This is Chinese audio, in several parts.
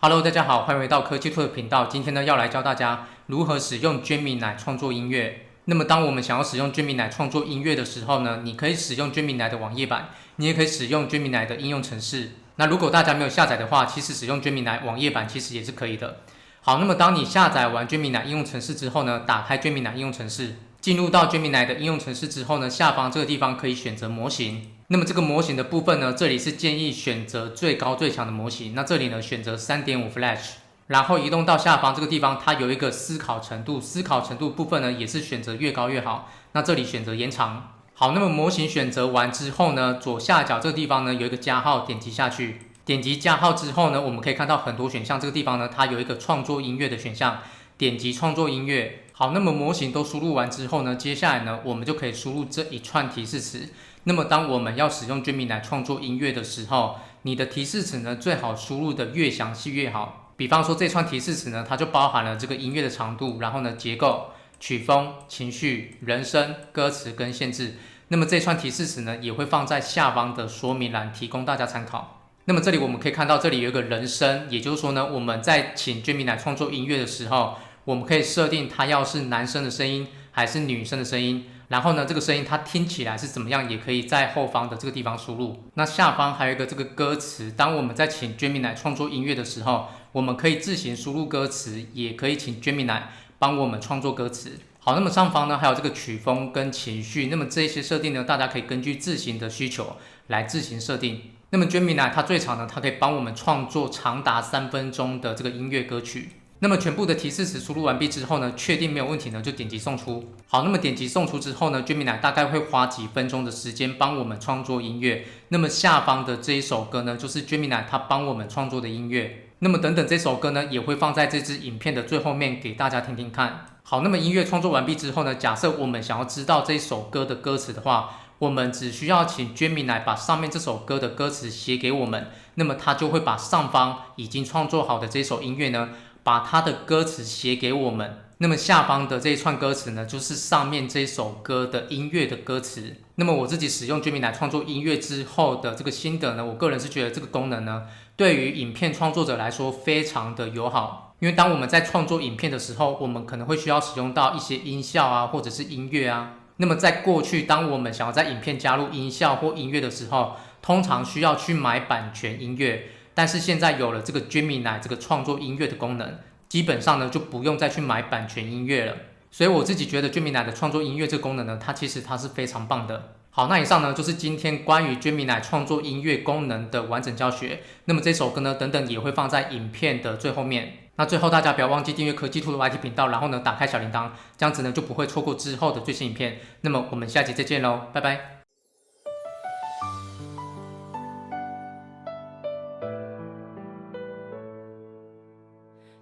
Hello， 大家好，欢迎回到科技兔的频道。今天呢，要来教大家如何使用 Gemini 创作音乐。那么，当我们想要使用 Gemini 创作音乐的时候呢，你可以使用 Gemini 的网页版，你也可以使用 Gemini 的应用程式。那如果大家没有下载的话，其实使用 Gemini 网页版其实也是可以的。好，那么当你下载完 Gemini 应用程式之后呢，打开 Gemini 应用程式，进入到 Gemini 的应用程式之后呢，下方这个地方可以选择模型。那么这个模型的部分呢，这里是建议选择最高最强的模型。那这里呢，选择 3.5 Flash， 然后移动到下方这个地方，它有一个思考程度，思考程度部分呢，也是选择越高越好。那这里选择延长。好，那么模型选择完之后呢，左下角这个地方呢，有一个加号，点击下去。点击加号之后呢，我们可以看到很多选项，这个地方呢，它有一个创作音乐的选项，点击创作音乐。好，那么模型都输入完之后呢，接下来呢，我们就可以输入这一串提示词。那么当我们要使用 Gemini 创作音乐的时候，你的提示词呢，最好输入的越详细越好。比方说这串提示词呢，它就包含了这个音乐的长度，然后呢结构、曲风、情绪、人声、歌词跟限制。那么这串提示词呢，也会放在下方的说明栏，提供大家参考。那么这里我们可以看到，这里有一个人声，也就是说呢，我们在请 Gemini 创作音乐的时候，我们可以设定它要是男生的声音还是女生的声音，然后呢，这个声音它听起来是怎么样，也可以在后方的这个地方输入。那下方还有一个这个歌词，当我们在请 Gemini 创作音乐的时候，我们可以自行输入歌词，也可以请 Gemini 帮我们创作歌词。好，那么上方呢还有这个曲风跟情绪，那么这些设定呢，大家可以根据自行的需求来自行设定。那么 Gemini 它最长呢，它可以帮我们创作长达3分钟的这个音乐歌曲。那么全部的提示词输入完毕之后呢，确定没有问题呢，就点击送出。好，那么点击送出之后呢， Gemini 大概会花几分钟的时间帮我们创作音乐。那么下方的这一首歌呢，就是 Gemini 它帮我们创作的音乐。那么等等这首歌呢，也会放在这支影片的最后面给大家听听看。好，那么音乐创作完毕之后呢，假设我们想要知道这首歌的歌词的话，我们只需要请 Gemini 把上面这首歌的歌词写给我们，那么它就会把上方已经创作好的这首音乐呢，把它的歌词写给我们。那么下方的这一串歌词呢，就是上面这首歌的音乐的歌词。那么我自己使用 Gemini 创作音乐之后的这个心得呢，我个人是觉得这个功能呢，对于影片创作者来说非常的友好。因为当我们在创作影片的时候，我们可能会需要使用到一些音效啊，或者是音乐啊。那么在过去，当我们想要在影片加入音效或音乐的时候，通常需要去买版权音乐。但是现在有了这个 Gemini 这个创作音乐的功能，基本上呢就不用再去买版权音乐了。所以我自己觉得 Gemini 的创作音乐这个功能呢，它是非常棒的。好，那以上呢就是今天关于 Gemini 创作音乐功能的完整教学。那么这首歌呢，等等也会放在影片的最后面。那最后大家不要忘记订阅科技兔的 YT 频道，然后呢打开小铃铛，这样子呢就不会错过之后的最新影片。那么我们下期再见喽，拜拜。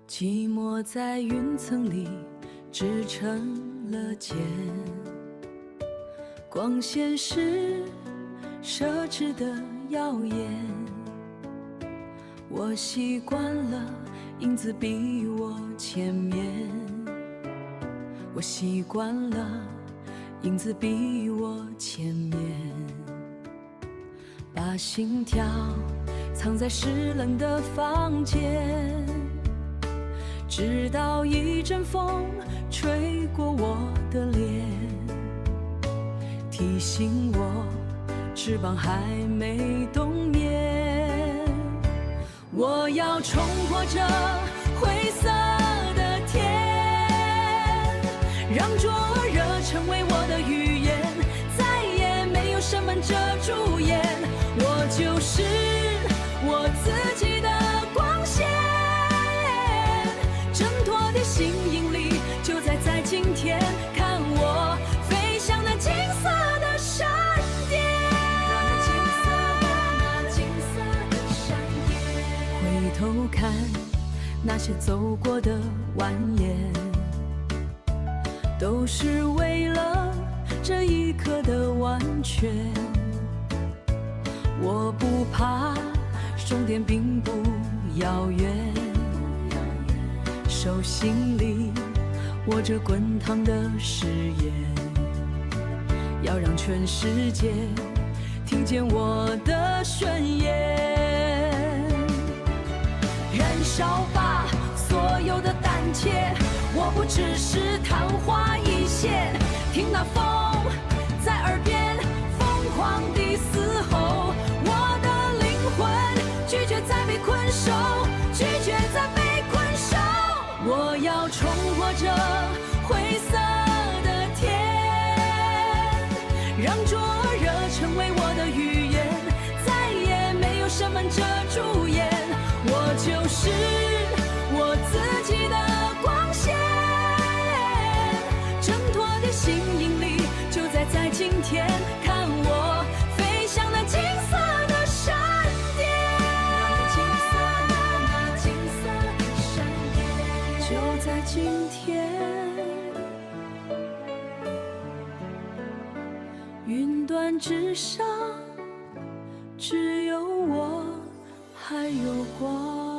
寂寞在云层里织成了茧，光线是奢侈的耀眼，我习惯了影子比我前面，我习惯了影子比我前面，把心跳藏在湿冷的房间，直到一阵风吹过我的脸，提醒我翅膀还没冬眠。我要冲破这灰色的天，让灼热成为我的语言，再也没有什么遮住眼，我就是我自己的光线。挣脱的心引力就在今天，看我飞向那金色的闪电，那金色的闪电。回头看那些走过的蜿蜒，都是为了这一刻的完全。我不怕终点并不遥远，手心里握着滚烫的誓言，要让全世界听见我的宣言。燃烧吧所有的胆怯，我不只是昙花一现，听那风在耳边疯狂地嘶吼，我的灵魂拒绝再被困守，拒绝再被困守，我要冲破这灰色的天，让灼热成为我的语言，再也没有什么遮住眼，我就是我自己的光线，挣脱的新引力就在今天，看我飞向那金色的闪电，那金色的闪电就在今天，云端之上只有我还有光。